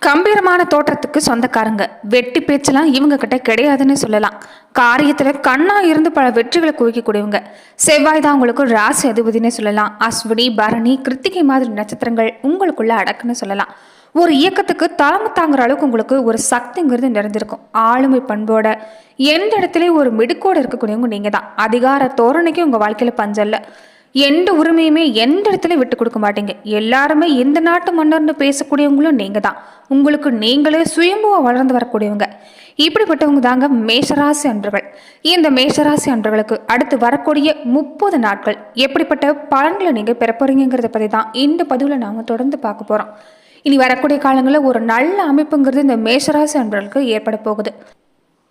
கம்பீரமான தோற்றத்துக்கு சொந்தக்காரங்க. வெட்டி பேச்செல்லாம் இவங்க கிட்ட கிடையாதுன்னு சொல்லலாம். காரியத்துல கண்ணா இருந்து பல வெற்றிகளை குவிக்கக்கூடியவங்க. செவ்வாய் தான் உங்களுக்கு ராசி அதிபதினே சொல்லலாம். அஸ்வினி, பரணி, கிருத்திகை மாதிரி நட்சத்திரங்கள் உங்களுக்குள்ள அடக்குன்னு சொல்லலாம். ஒரு இயக்கத்துக்கு தலைமை தாங்குற அளவுக்கு உங்களுக்கு ஒரு சக்திங்கிறது நிறைஞ்சிருக்கும். ஆளுமை பண்போட எந்த இடத்துலயும் ஒரு மிடுக்கோடு இருக்கக்கூடியவங்க நீங்க தான். அதிகார தோரணைக்கு உங்க வாழ்க்கையில பஞ்சல்ல. எந்த உரிமையுமே எந்த இடத்துல விட்டு கொடுக்க மாட்டீங்க. எல்லாருமே இந்த நாட்டு மன்னர்னு பேசக்கூடியவங்களும் நீங்க தான். உங்களுக்கு நீங்களே சுயம்புவா வளர்ந்து வரக்கூடியவங்க. இப்படிப்பட்டவங்க தாங்க மேஷராசி அன்றர்கள். இந்த மேஷராசி அன்றர்களுக்கு அடுத்து வரக்கூடிய 30 நாட்கள் எப்படிப்பட்ட பலன்களை நீங்க பெற போறீங்கிறத பத்தி தான் இந்த பதிவுல நாம தொடர்ந்து பார்க்க போறோம். இனி வரக்கூடிய காலங்களில் ஒரு நல்ல அமைப்புங்கிறது இந்த மேஷராசி அன்றர்களுக்கு ஏற்பட போகுது.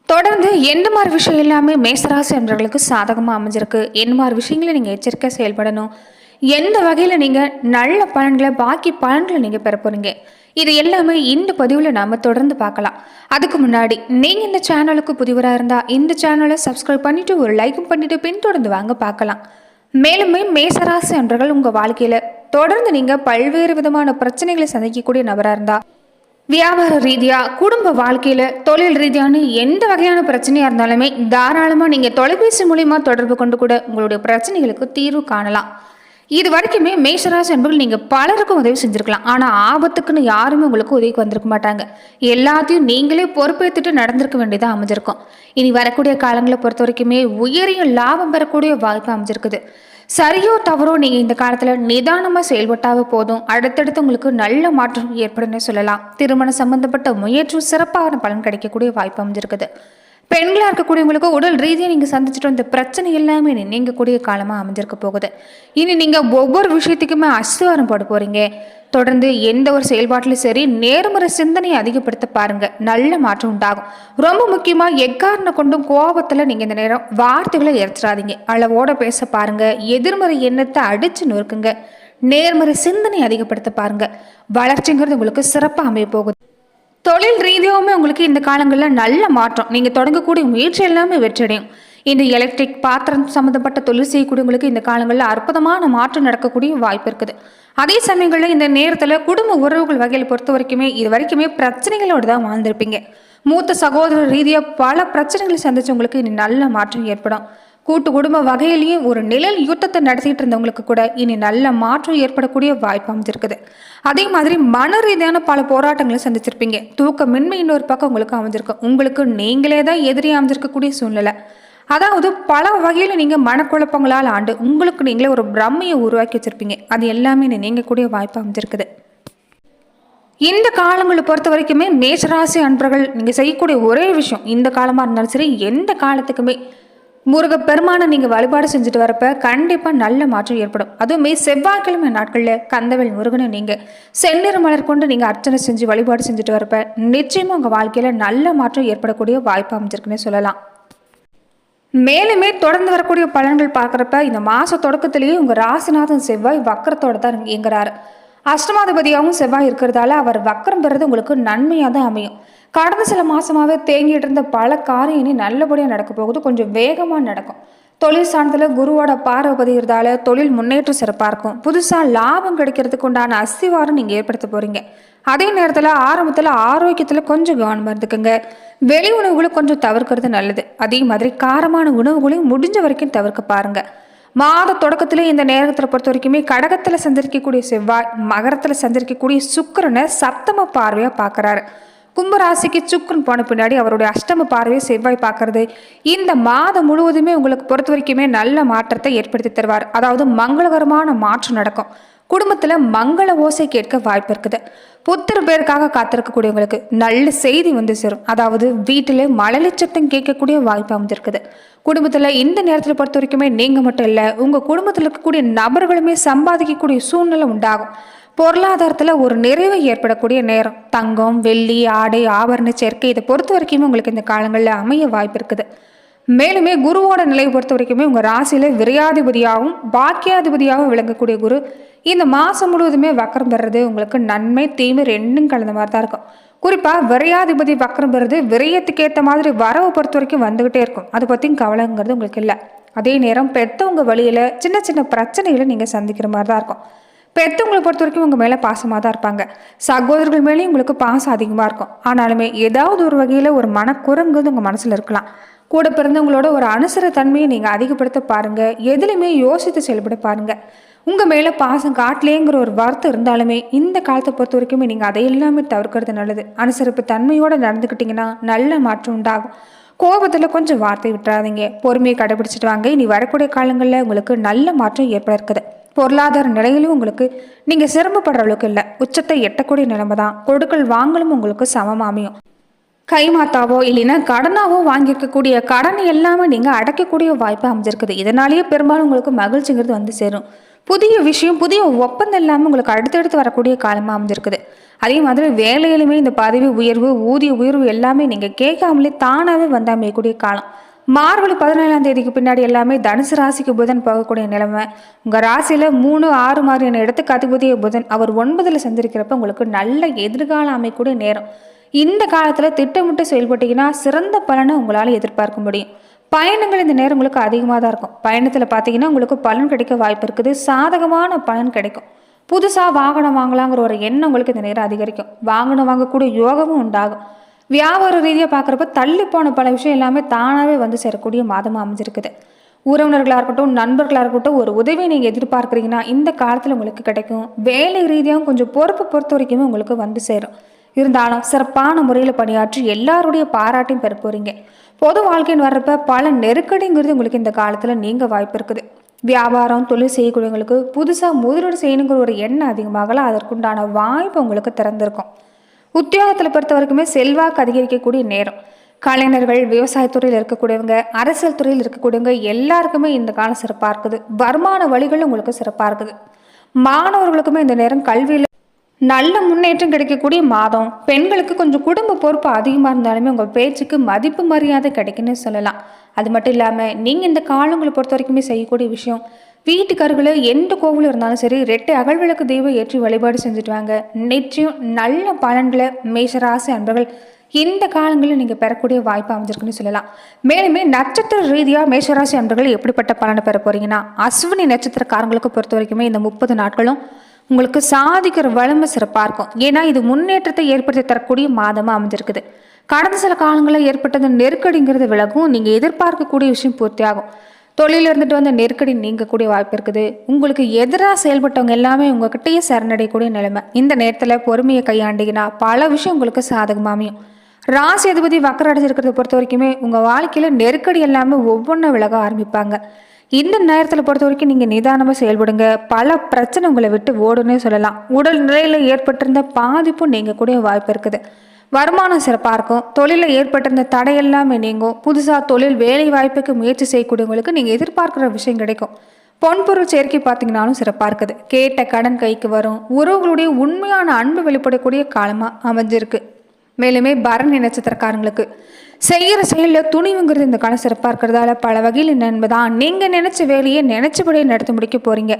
தொடர்ந்து எந்த மாதிரி விஷயம் எல்லாமே மேசராசி அன்றர்களுக்கு சாதகமாக அமைஞ்சிருக்கு, என்ன மாதிரி விஷயங்களை நீங்கள் எச்சரிக்கை செயல்படணும், எந்த வகையில் நீங்கள் நல்ல பலன்களை பாக்கி பலன்களை நீங்கள் பெற போகிறீங்க, இது எல்லாமே இந்த பதிவில் நாம் தொடர்ந்து பார்க்கலாம். அதுக்கு முன்னாடி நீங்கள் இந்த சேனலுக்கு புதிவராக இருந்தால் இந்த சேனலை சப்ஸ்கிரைப் பண்ணிவிட்டு ஒரு லைக்கும் பண்ணிவிட்டு பின்தொடர்ந்து வாங்க பார்க்கலாம். மேலுமே மேசராசி அன்றர்கள் உங்கள் வாழ்க்கையில் தொடர்ந்து நீங்கள் பல்வேறு விதமான பிரச்சனைகளை சந்திக்கக்கூடிய நபராக இருந்தால், வியாபார ரீதியா, குடும்ப வாழ்க்கையில, தொழில் ரீதியான எந்த வகையான பிரச்சனையா இருந்தாலுமே தாராளமா நீங்க தொலைபேசி மூலியமா தொடர்பு கொண்டு கூட உங்களுடைய பிரச்சனைகளுக்கு தீர்வு காணலாம். இது வரைக்குமே மேஷராசி என்பர்கள் நீங்க பலருக்கும் உதவி செஞ்சிருக்கலாம். ஆனா ஆபத்துக்குன்னு யாருமே உங்களுக்கு உதவிக்கு வந்திருக்க மாட்டாங்க. எல்லாத்தையும் நீங்களே பொறுப்பேற்றுட்டு நடந்திருக்க வேண்டியதா அமைஞ்சிருக்கும். இனி வரக்கூடிய காலங்களை பொறுத்த வரைக்குமே உயரிய லாபம் பெறக்கூடிய வாய்ப்பு அமைஞ்சிருக்குது. சரியோ தவறோ நீங்க இந்த காலத்துல நிதானமா செயல்பட்டாவே போதும், அடுத்தடுத்து உங்களுக்கு நல்ல மாற்றம் ஏற்படும்னு சொல்லலாம். திருமணம் சம்பந்தப்பட்ட முயற்சி சிறப்பான பலன் கிடைக்கக்கூடிய வாய்ப்பு அமைஞ்சிருக்குது. பெண்களா இருக்கக்கூடியவங்களுக்கு உடல் ரீதியாக நீங்க சந்திச்சுட்டு வந்த பிரச்சனை எல்லாமே நீங்கக்கூடிய காலமா அமைஞ்சிருக்க போகுது. இனி நீங்க ஒவ்வொரு விஷயத்துக்குமே அஸ்திவாரம் போட போறீங்க. தொடர்ந்து எந்த ஒரு செயல்பாட்டிலும் சரி நேர்மறை சிந்தனையை அதிகப்படுத்த பாருங்க, நல்ல மாற்றம் உண்டாகும். ரொம்ப முக்கியமா எக்காரணம் கொண்டும் கோபத்துல நீங்க இந்த நேரம் வார்த்தைகளை எரிச்சிடாதீங்க. அளவோட பேச பாருங்க, எதிர்மறை எண்ணத்தை அடிச்சு நொறுக்குங்க, நேர்மறை சிந்தனை அதிகப்படுத்த பாருங்க. வளர்ச்சிங்கிறது உங்களுக்கு சிறப்பாக அமைய போகுது. தொழில் ரீதியாகவுமே உங்களுக்கு இந்த காலங்களில் நல்ல மாற்றம், நீங்கள் தொடங்கக்கூடிய முயற்சி எல்லாமே வெற்றியடையும். இந்த எலக்ட்ரிக் பாத்திரம் சம்மந்தப்பட்ட தொழில் செய்யக்கூடியவங்களுக்கு இந்த காலங்களில் அற்புதமான மாற்றம் நடக்கக்கூடிய வாய்ப்பு இருக்குது. அதே சமயங்களில் இந்த நேரத்தில் குடும்ப உறவுகள் வகையில் பொறுத்த வரைக்குமே இது வரைக்குமே பிரச்சனைகளோடு தான் வாழ்ந்திருப்பீங்க. மூத்த சகோதரர் ரீதியாக பல பிரச்சனைகளை சந்திச்சவங்களுக்கு இனி நல்ல மாற்றம் ஏற்படும். கூட்டு குடும்ப வகையிலையும் ஒரு நிழல் யுத்தத்தை நடத்திட்டு இருந்தவங்களுக்கு கூட இனி நல்ல மாற்றம் ஏற்படக்கூடிய வாய்ப்பு அமைஞ்சிருக்குது. அதே மாதிரி மன ரீதியான பல போராட்டங்களை சந்திச்சிருப்பீங்க. தூக்கமின்மை இன்னொரு பக்கம் உங்களுக்கு அமைஞ்சிருக்கு. உங்களுக்கு நீங்களே தான் எதிரியாக அமைஞ்சிருக்கக்கூடிய சூழ்நிலை. அதாவது பல வகையில் நீங்கள் மனக்குழப்பங்களால் ஆண்டு உங்களுக்கு நீங்களே ஒரு பிரம்மையை உருவாக்கி வச்சிருப்பீங்க. அது எல்லாமே நீங்கக்கூடிய வாய்ப்பு அமைஞ்சிருக்குது. இந்த காலங்களை பொறுத்த வரைக்குமே மேஷராசி அன்பர்கள் நீங்கள் செய்யக்கூடிய ஒரே விஷயம், இந்த காலமாக இருந்தாலும் சரி எந்த காலத்துக்குமே முருகப்பெருமானை நீங்கள் வழிபாடு செஞ்சுட்டு வரப்ப கண்டிப்பாக நல்ல மாற்றம் ஏற்படும். அதுவுமே செவ்வாய்க்கிழமை நாட்களில் கந்தவேல் முருகனை நீங்கள் செந்நிற மலர் கொண்டு நீங்கள் அர்ச்சனை செஞ்சு வழிபாடு செஞ்சுட்டு வரப்ப நிச்சயமாக உங்கள் வாழ்க்கையில் நல்ல மாற்றம் ஏற்படக்கூடிய வாய்ப்பு அமைஞ்சிருக்குன்னே சொல்லலாம். மேலுமே தொடர்ந்து வரக்கூடிய பலன்கள் பார்க்குறப்ப இந்த மாத தொடக்கத்திலேயே உங்கள் ராசிநாதன் செவ்வாய் வக்கரத்தோடு தான் இயங்குறாரு. அஷ்டமாதிபதியாகவும் செவ்வாய் இருக்கிறதால அவர் வக்கரம் பெறது உங்களுக்கு நன்மையாக தான் அமையும். கடந்த சில மாசமாவே தேங்கிட்டு இருந்த பல காரியம் இனி நல்லபடியாக நடக்க போகுது. கொஞ்சம் வேகமாக நடக்கும். தொழில் சார்ந்தில் குருவோட பார்வை பதிகிறதால தொழில் முன்னேற்றம் சிறப்பாக இருக்கும். புதுசாக லாபம் கிடைக்கிறதுக்கு உண்டான அஸ்திவாரம் நீங்கள் ஏற்படுத்த போறீங்க. அதே நேரத்தில் ஆரம்பத்தில் ஆரோக்கியத்தில் கொஞ்சம் கவனமாக இருந்துக்குங்க. வெளி உணவுகளை கொஞ்சம் தவிர்க்கிறது நல்லது. அதே மாதிரி காரமான உணவுகளையும் முடிஞ்ச வரைக்கும் தவிர்க்க பாருங்க. மாத தொடக்கத்திலே இந்த நேரத்தில் பொறுத்த வரைக்குமே கடகத்தில் சஞ்சரிக்கக்கூடிய செவ்வாய் மகரத்தில் சஞ்சரிக்கக்கூடிய சுக்கிரனை சப்தம பார்வையாக பார்க்குறாரு. கும்பராசிக்கு சுக்கரன் போன பின்னாடி அவருடைய அஷ்டம பார்வையை செவ்வாய் பார்க்கறது இந்த மாதம் முழுவதுமே உங்களுக்கு பொறுத்த வரைக்குமே நல்ல மாற்றத்தை ஏற்படுத்தி தருவார். அதாவது மங்களகரமான மாற்றம் நடக்கும். குடும்பத்துல மங்கள ஓசை கேட்க வாய்ப்பு இருக்குது. புத்திர பேருக்காக காத்திருக்கக்கூடியவங்களுக்கு நல்ல செய்தி வந்து சேரும். அதாவது வீட்டில் மழலை சத்தம் கேட்கக்கூடிய வாய்ப்பு அமைஞ்சிருக்குது. குடும்பத்துல இந்த நேரத்தில் பொறுத்த வரைக்குமே நீங்க மட்டும் இல்லை, உங்க குடும்பத்தில் இருக்கக்கூடிய நபர்களுமே சம்பாதிக்கக்கூடிய சூழ்நிலை உண்டாகும். பொருளாதாரத்தில் ஒரு நிறைவு ஏற்படக்கூடிய நேரம். தங்கம், வெள்ளி, ஆடை, ஆபரண சேர்க்கை இதை பொறுத்த வரைக்குமே உங்களுக்கு இந்த காலங்களில் அமைய வாய்ப்பு இருக்குது. மேலுமே குருவோட நிலையை பொறுத்த வரைக்குமே உங்கள் ராசியில் விரையாதிபதியாகவும் பாக்கியாதிபதியாகவும் விளங்கக்கூடிய குரு இந்த மாதம் முழுவதுமே வக்கரம் பெறுறது உங்களுக்கு நன்மை தீமை ரெண்டும் கலந்த மாதிரி தான் இருக்கும். குறிப்பாக விரையாதிபதி வக்கரம் பெறுறது விரயத்துக்கு ஏற்ற மாதிரி வரவை பொறுத்த வரைக்கும் வந்துகிட்டே இருக்கும். அதை பற்றியும் கவலைங்கிறது உங்களுக்கு இல்லை. அதே நேரம் பெற்றவங்க வழியில் சின்ன சின்ன பிரச்சனைகளை நீங்கள் சந்திக்கிற மாதிரி தான் இருக்கும். பெற்றவங்களை பொறுத்த வரைக்கும் உங்கள் மேலே பாசமாக தான் இருப்பாங்க. சகோதரர்கள் மேலேயும் உங்களுக்கு பாசம் அதிகமாக இருக்கும். ஆனாலுமே ஏதாவது ஒரு வகையில் ஒரு மனக்குறங்குறது உங்கள் மனசில் இருக்கலாம். கூட பிறந்தவங்களோட ஒரு அனுசர தன்மையை நீங்கள் அதிகப்படுத்த பாருங்கள். எதுலையுமே யோசித்து செயல்பட பாருங்கள். உங்கள் மேலே பாசம் காட்டலேங்கிற ஒரு வருத்தம் இருந்தாலுமே இந்த காலத்தை பொறுத்த வரைக்குமே நீங்கள் அதை எல்லாமே தவிர்க்கிறது நல்லது. அனுசரிப்பு தன்மையோடு நடந்துக்கிட்டிங்கன்னா நல்ல மாற்றம் உண்டாகும். கோபத்தில் கொஞ்சம் வார்த்தை விட்டுறாதீங்க. பொறுமையை கடைபிடிச்சிட்டு வாங்க. இனி வரக்கூடிய காலங்களில் உங்களுக்கு நல்ல மாற்றம் ஏற்பட இருக்குது. பொருளாதார நிலையிலும் உங்களுக்கு நீங்கள் சிரமப்படுற அளவுக்கு இல்லை. உச்சத்தை எட்டக்கூடிய நிலைமை தான். கொடுக்கல் வாங்கலும் உங்களுக்கு சமமாக அமையும். கைமாத்தாவோ இல்லைன்னா கடனாவோ வாங்கியிருக்கக்கூடிய கடன் எல்லாமே நீங்கள் அடைக்கக்கூடிய வாய்ப்பு அமைஞ்சிருக்குது. இதனாலேயே பெரும்பாலும் உங்களுக்கு மகிழ்ச்சிங்கிறது வந்து சேரும். புதிய விஷயம், புதிய ஒப்பந்தம் எல்லாமே உங்களுக்கு அடுத்தடுத்து வரக்கூடிய காலமாக அமைஞ்சிருக்குது. அதே மாதிரி வேலையிலுமே இந்த பதவி உயர்வு, ஊதிய உயர்வு எல்லாமே நீங்கள் கேட்காமலே தானாகவே வந்து அமையக்கூடிய காலம். மார்கழி 17ஆம் தேதிக்கு பின்னாடி எல்லாமே தனுசு ராசிக்கு புதன் போகக்கூடிய நிலைமை. உங்கள் ராசியில் 3, 6 மாதிரியான இடத்துக்கு அதிபதிய புதன் அவர் 9ல் சந்திருக்கிறப்ப உங்களுக்கு நல்ல எதிர்காலம் அமையக்கூடிய நேரம். இந்த காலத்தில் திட்டமிட்டு செயல்பட்டீங்கன்னா சிறந்த பலனை உங்களால் எதிர்பார்க்க முடியும். பயணங்கள் இந்த நேரம் உங்களுக்கு அதிகமாக தான் இருக்கும். பயணத்தில் பார்த்தீங்கன்னா உங்களுக்கு பலன் கிடைக்க வாய்ப்பு இருக்குது. சாதகமான பலன் கிடைக்கும். புதுசாக வாகனம் வாங்கலாங்கிற ஒரு எண்ணம் உங்களுக்கு இந்த நேரம் அதிகரிக்கும். வாகனம் வாங்கக்கூடிய யோகமும் உண்டாகும். வியாபார ரீதியாக பார்க்குறப்ப தள்ளி போன பல விஷயம் எல்லாமே தானாகவே வந்து சேரக்கூடிய மாதமாக அமைஞ்சிருக்குது. உறவினர்களாக இருக்கட்டும், நண்பர்களாக இருக்கட்டும், ஒரு உதவி நீங்கள் எதிர்பார்க்குறீங்கன்னா இந்த காலத்தில் உங்களுக்கு கிடைக்கும். வேலை ரீதியாகவும் கொஞ்சம் பொறுப்பு பொறுத்த வரைக்குமே உங்களுக்கு வந்து சேரும். இருந்தாலும் சிறப்பான முறையில் பணியாற்றி எல்லாருடைய பாராட்டையும் பெற போகிறீங்க. பொது வாழ்க்கைன்னு வர்றப்ப பல நெருக்கடிங்கிறது உங்களுக்கு இந்த காலத்தில் நீங்கள் வாய்ப்பு இருக்குது. வியாபாரம், தொழில் செய்யக்கூடியவங்களுக்கு புதுசாக முதலீடு செய்யணுங்கிற ஒரு எண்ணம் அதிகமாகலாம். அதற்குண்டான வாய்ப்பு உங்களுக்கு திறந்திருக்கும். உத்தியோகத்தில் பொறுத்த வரைக்குமே செல்வாக்கு அதிகரிக்கக்கூடிய நேரம். கலைஞர்கள், விவசாயத்துறையில் இருக்கக்கூடியவங்க, அரசியல் துறையில் இருக்கக்கூடியவங்க எல்லாருக்குமே இந்த காலம் சிறப்பாக இருக்குது. வருமான வழிகளும் உங்களுக்கு சிறப்பாக இருக்குது. மாணவர்களுக்குமே இந்த நேரம் கல்வியில் நல்ல முன்னேற்றம் கிடைக்கக்கூடிய மாதம். பெண்களுக்கு கொஞ்சம் குடும்ப பொறுப்பு அதிகமாக இருந்தாலுமே உங்கள் பேச்சுக்கு மதிப்பு மரியாதை கிடைக்குன்னு சொல்லலாம். அது மட்டும் இல்லாமல் நீங்கள் இந்த காலங்களை பொறுத்த வரைக்குமே செய்யக்கூடிய விஷயம், வீட்டுக்கு அருகில் எந்த கோவிலும் இருந்தாலும் சரி 2 அகல்விளக்கு தெய்வம் ஏற்றி வழிபாடு செஞ்சுட்டு வாங்க. நிச்சயம் நல்ல பலன்களை மேஷராசி அன்பர்கள் இந்த காலங்களில் நீங்கள் பெறக்கூடிய வாய்ப்பு அமைஞ்சிருக்குன்னு சொல்லலாம். மேலுமே நட்சத்திர ரீதியாக மேஷராசி அன்பர்கள் எப்படிப்பட்ட பலனை பெற போறீங்கன்னா, அஸ்வினி நட்சத்திரக்காரங்களுக்கு பொறுத்த வரைக்குமே இந்த 30 நாட்களும் உங்களுக்கு சாதிக்கிற வலிமை சிறப்பாக இருக்கும். ஏன்னா இது முன்னேற்றத்தை ஏற்படுத்தி தரக்கூடிய மாதமாக அமைஞ்சிருக்குது. கடந்த சில காலங்களில் ஏற்பட்டது நெருக்கடிங்கிறது விலகும். நீங்கள் எதிர்பார்க்கக்கூடிய விஷயம் பூர்த்தியாகும். தொழிலில் இருந்துட்டு வந்த நெருக்கடி நீங்கக்கூடிய வாய்ப்பு இருக்குது. உங்களுக்கு எதிராக செயல்பட்டவங்க எல்லாமே உங்ககிட்டயே சரணடையக்கூடிய நிலைமை. இந்த நேரத்தில் பொறுமையை கையாண்டிங்கன்னா பல விஷயம் உங்களுக்கு சாதகமாக அமையும். ராசி அதிபதி வக்கர அடைஞ்சிருக்கிறத பொறுத்த வரைக்குமே உங்கள் வாழ்க்கையில் நெருக்கடி எல்லாமே ஒவ்வொன்றா விலக ஆரம்பிப்பாங்க. இந்த நேரத்தில் பொறுத்த வரைக்கும் நீங்கள் நிதானமாக செயல்படுங்க. பல பிரச்சனை உங்களை விட்டு ஓடுன்னே சொல்லலாம். உடல் நிலையில் ஏற்பட்டிருந்த பாதிப்பும் நீங்கக்கூடிய வாய்ப்பு இருக்குது. வருமானம் சிறப்பாக இருக்கும். தொழிலில் ஏற்பட்டிருந்த தடை எல்லாமே நீங்கும். புதுசாக தொழில் வேலை வாய்ப்புக்கு முயற்சி செய்யக்கூடியவங்களுக்கு நீங்கள் எதிர்பார்க்குற விஷயம் கிடைக்கும். பொன்பொருள் சேர்க்கை பார்த்தீங்கன்னாலும் சிறப்பாக இருக்குது. கேட்ட கடன் கைக்கு வரும். உறவுகளுடைய உண்மையான அன்பு வெளிப்படக்கூடிய காலமாக அமைஞ்சிருக்கு. மேலுமே பரணி நட்சத்திரக்காரங்களுக்கு செய்கிற செயலில் துணிவுங்கிறது இந்த காலம் சிறப்பாக இருக்கிறதால பல வகையில் நண்பதான் நீங்கள் நினைச்ச வேலையை நினைச்சபடியே நடத்தி முடிக்க போறீங்க.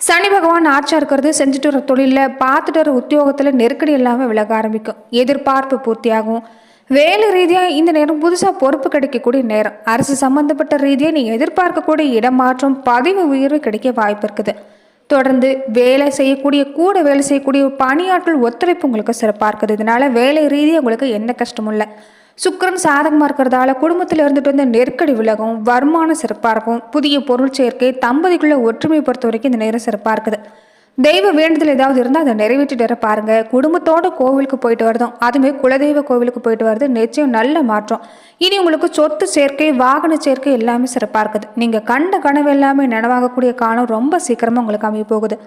சனி பகவான் ஆட்சியாக இருக்கிறது. செஞ்சுட்டு வர தொழிலில், பார்த்துட்டு வர உத்தியோகத்தில் நெருக்கடி எல்லாமே விலக ஆரம்பிக்கும். எதிர்பார்ப்பு பூர்த்தியாகும். வேலை ரீதியாக இந்த நேரம் புதுசாக பொறுப்பு கிடைக்கக்கூடிய நேரம். அரசு சம்பந்தப்பட்ட ரீதியாக நீங்கள் எதிர்பார்க்கக்கூடிய இடமாற்றம், பதவி உயர்வு கிடைக்க வாய்ப்பு இருக்குது. தொடர்ந்து வேலை செய்யக்கூடிய, கூட வேலை செய்யக்கூடிய பணியாட்கள் ஒத்துழைப்பு உங்களுக்கு சிறப்பாக இருக்குது. இதனால வேலை ரீதியாக உங்களுக்கு எந்த கஷ்டமும் இல்லை. சுக்கிரன் சாதகமாக இருக்கிறதால குடும்பத்தில் இருந்துட்டு வந்த நெருக்கடி விலகும். வருமானம் சிறப்பாக இருக்கும். புதிய பொருள் சேர்க்கை, தம்பதிக்குள்ள ஒற்றுமை பொறுத்த வரைக்கும் இந்த நேரம் சிறப்பாக இருக்குது. தெய்வ வேண்டுதல் ஏதாவது இருந்தால் அதை நிறைவேற்றிட்டு வர பாருங்க. குடும்பத்தோட கோவிலுக்கு போயிட்டு வரதும், அதுமே குலதெய்வ கோவிலுக்கு போயிட்டு வரது நிச்சயம் நல்ல மாற்றம். இனி உங்களுக்கு சொத்து சேர்க்கை, வாகன சேர்க்கை எல்லாமே சிறப்பாக இருக்குது. நீங்கள் கண்ட கனவு எல்லாமே நனவாகக்கூடிய காலம் ரொம்ப சீக்கிரமாக உங்களுக்கு அமைய போகுது.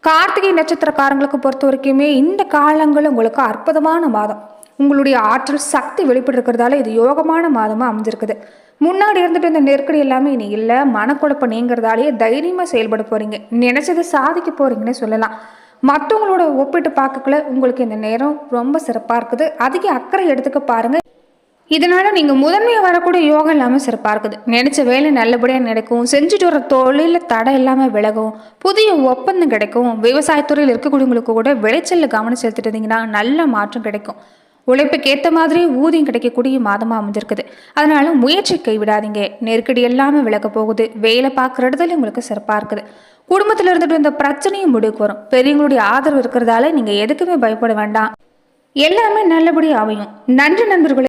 கார்த்திகை நட்சத்திரக்காரங்களுக்கு பொறுத்த வரைக்குமே இந்த காலங்கள் உங்களுக்கு அற்புதமான மாதம். உங்களுடைய ஆற்றல் சக்தி வெளிப்பட்டு இருக்கிறதால இது யோகமான மாதமாக அமைஞ்சிருக்குது. முன்னாடி இருந்துட்டு இந்த நெருக்கடி எல்லாமே இனி இல்லை. மனக்குழப்பம் நீங்கிறதாலேயே தைரியமாக செயல்பட போறீங்க. நினைச்சதை சாதிக்க போறீங்கன்னு சொல்லலாம். மற்றவங்களோட ஒப்பிட்டு பார்க்கக்குள்ள உங்களுக்கு இந்த நேரம் ரொம்ப சிறப்பாக இருக்குது. அதிக அக்கறை எடுத்துக்க பாருங்க. இதனால நீங்கள் முதன்மையாக வரக்கூடிய யோகம் எல்லாமே சிறப்பாக இருக்குது. நினைச்ச வேலை நல்லபடியாக நடக்கும். செஞ்சுட்டு வர தொழிலில் தடை எல்லாமே விலகும். புதிய ஒப்பந்தம் கிடைக்கும். விவசாயத்துறையில் இருக்கக்கூடியவங்களுக்கு கூட விளைச்சலில் கவனம் செலுத்திட்டு இருந்தீங்கன்னா நல்ல மாற்றம் கிடைக்கும். உழைப்புக்கு ஏற்ற மாதிரி ஊதியம் கிடைக்கக்கூடிய மாதமாக அமைஞ்சிருக்குது. அதனால முயற்சி கைவிடாதீங்க. நெருக்கடி எல்லாமே விலக போகுது. வேலை பார்க்குற இடத்துல உங்களுக்கு சிறப்பாக இருக்குது. குடும்பத்தில் இருந்துட்டு இந்த பிரச்சனையும் முடிவுக்கு வரும். பெரியவங்களுடைய ஆதரவு இருக்கிறதால நீங்க எதுக்குமே பயப்பட வேண்டாம். எல்லாமே நல்லபடியா அமையும். நன்றி நண்பர்களே.